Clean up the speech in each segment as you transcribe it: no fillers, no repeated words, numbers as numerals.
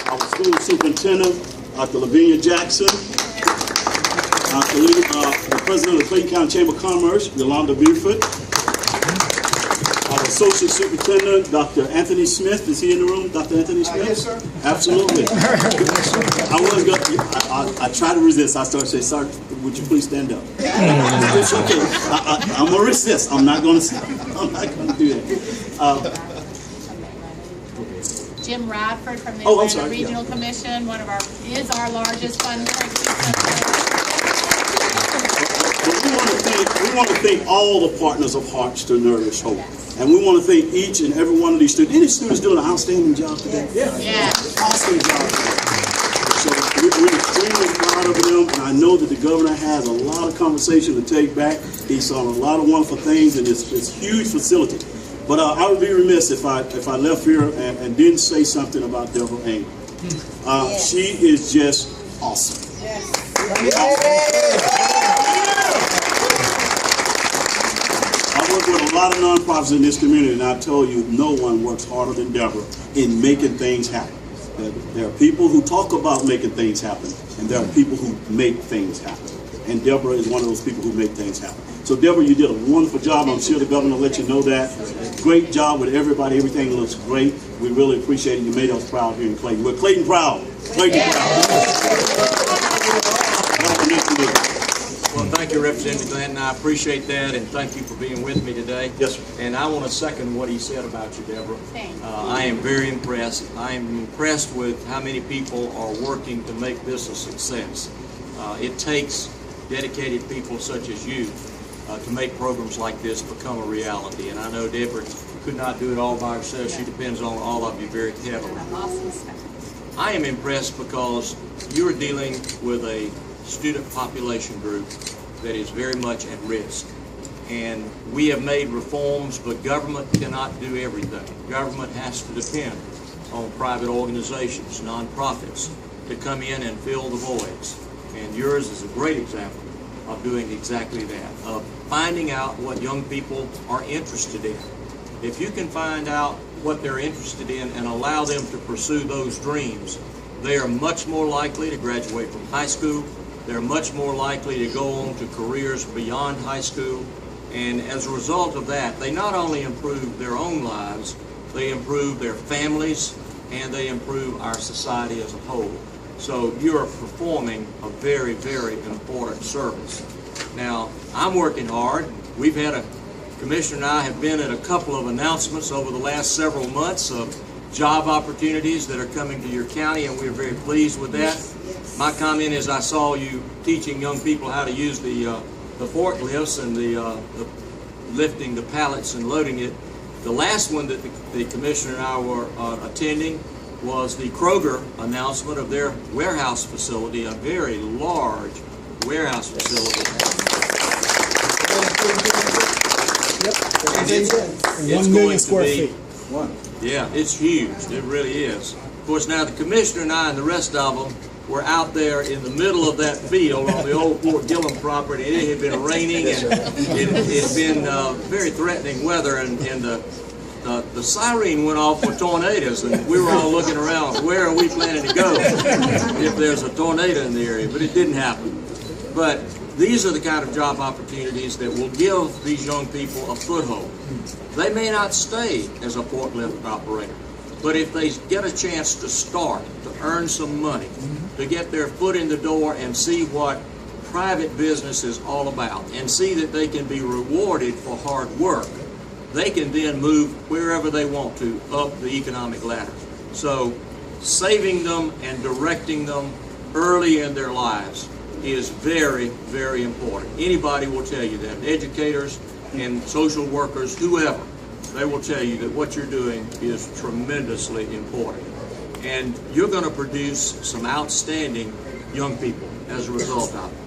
our school superintendent, Dr. Lavinia Jackson, the president of the Clayton County Chamber of Commerce, Yolanda Buford, our associate superintendent, Dr. Anthony Smith. Is he in the room, Dr. Anthony Smith? Yes, sir. Absolutely. I try to resist. I started to say, "Sir, would you please stand up?" It's okay. I'm gonna resist. I'm not gonna do that. Jim Radford from the Oh, I'm Atlanta sorry, Regional Commission, is our largest fundraiser. But we want to thank all the partners of Hearts to Nourish Hope. And we want to thank each and every one of these students. Any students doing an outstanding job today? Yeah. Awesome job today. So we're extremely proud of them, and I know that the governor has a lot of conversation to take back. He's saw a lot of wonderful things, and it's a huge facility. But I would be remiss if I left here and didn't say something about Deborah Engel. She is just awesome. I work with a lot of nonprofits in this community, and I tell you, no one works harder than Deborah in making things happen. There are people who talk about making things happen, and there are people who make things happen. And Deborah is one of those people who make things happen. So Deborah, you did a wonderful job. I'm sure the governor will let you know that. Great job with everybody. Everything looks great. We really appreciate it. You made us proud here in Clayton. We're Clayton proud. Clayton proud. Well, thank you, Representative Glanton. I appreciate that, and thank you for being with me today. Yes, sir. And I want to second what he said about you, Deborah. Thank you. I am very impressed. I am impressed with how many people are working to make this a success. It takes dedicated people such as you to make programs like this become a reality. And I know Deborah could not do it all by herself. She depends on all of you very heavily. Awesome stuff. I am impressed because you're dealing with a student population group that is very much at risk. And we have made reforms, but government cannot do everything. Government has to depend on private organizations, nonprofits, to come in and fill the voids. And yours is a great example of doing exactly that, of finding out what young people are interested in. If you can find out what they're interested in and allow them to pursue those dreams, they are much more likely to graduate from high school. They're much more likely to go on to careers beyond high school. And as a result of that, they not only improve their own lives, they improve their families, and they improve our society as a whole. So you are performing a very, very important service. Now, I'm working hard. Commissioner and I have been at a couple of announcements over the last several months of job opportunities that are coming to your county, and we're very pleased with that. My comment is I saw you teaching young people how to use the forklifts and the lifting the pallets and loading it. The last one that the commissioner and I were attending was the Kroger announcement of their warehouse facility, a very large warehouse facility. It's 1 million square feet. One. Yeah, it's huge. It really is. Of course, now the commissioner and I and the rest of them were out there in the middle of that field on the old Fort Gillum property. It had been raining and it had been very threatening weather, and the siren went off for tornadoes, and we were all looking around, where are we planning to go if there's a tornado in the area? But it didn't happen. But these are the kind of job opportunities that will give these young people a foothold. They may not stay as a forklift operator, but if they get a chance to start, to earn some money, to get their foot in the door and see what private business is all about, and see that they can be rewarded for hard work, they can then move wherever they want to up the economic ladder. So saving them and directing them early in their lives is very, very important. Anybody will tell you that. Educators and social workers, whoever, they will tell you that what you're doing is tremendously important. And you're going to produce some outstanding young people as a result of it.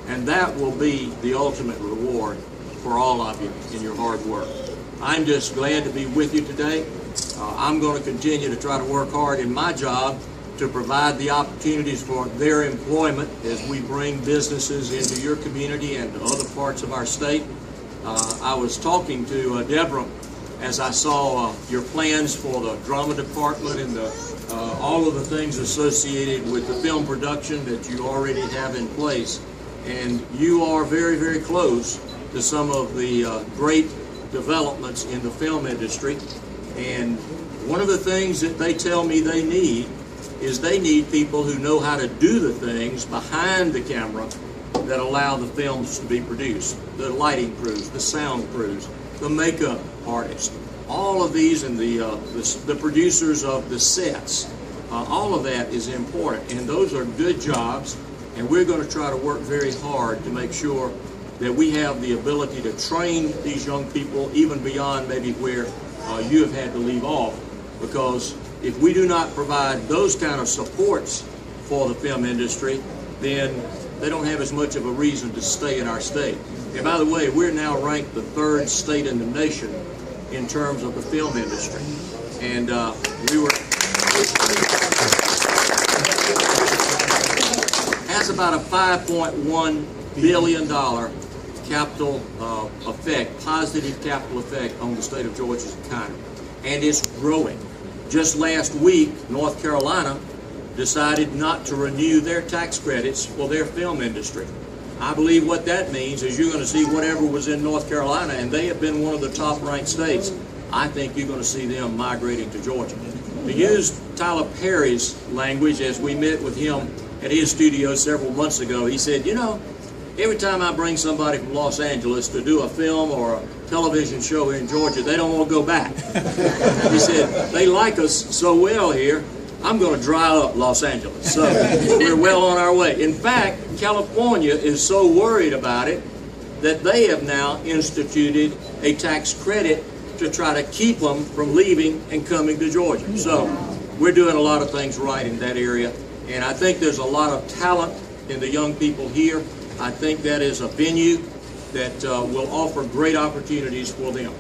And that will be the ultimate reward for all of you in your hard work. I'm just glad to be with you today. I'm going to continue to try to work hard in my job to provide the opportunities for their employment as we bring businesses into your community and to other parts of our state. I was talking to Deborah as I saw your plans for the drama department and all of the things associated with the film production that you already have in place. And you are very, very close to some of the great developments in the film industry. And one of the things that they tell me they need is they need people who know how to do the things behind the camera that allow the films to be produced. The lighting crews, the sound crews, the makeup artists, all of these, and the producers of the sets. All of that is important, and those are good jobs, and we're going to try to work very hard to make sure that we have the ability to train these young people even beyond maybe where you have had to leave off, because if we do not provide those kind of supports for the film industry, then they don't have as much of a reason to stay in our state. And by the way, we're now ranked the 3rd state in the nation in terms of the film industry. And has about a $5.1 billion capital effect, positive capital effect on the state of Georgia's economy. And it's growing. Just last week, North Carolina decided not to renew their tax credits for their film industry. I believe what that means is you're going to see whatever was in North Carolina, and they have been one of the top-ranked states. I think you're going to see them migrating to Georgia. To use Tyler Perry's language, as we met with him at his studio several months ago, he said, you know, every time I bring somebody from Los Angeles to do a film or a television show here in Georgia, they don't want to go back. He said, they like us so well here, I'm going to dry up Los Angeles. So we're well on our way. In fact, California is so worried about it that they have now instituted a tax credit to try to keep them from leaving and coming to Georgia. So we're doing a lot of things right in that area. And I think there's a lot of talent in the young people here. I think that is a venue that will offer great opportunities for them,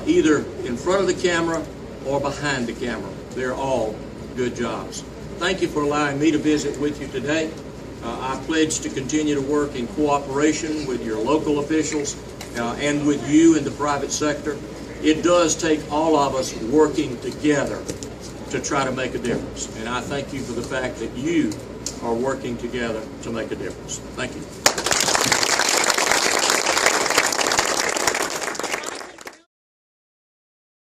either in front of the camera or behind the camera. They're all good jobs. Thank you for allowing me to visit with you today. I pledge to continue to work in cooperation with your local officials and with you in the private sector. It does take all of us working together to try to make a difference. And I thank you for the fact that you are working together to make a difference. Thank you.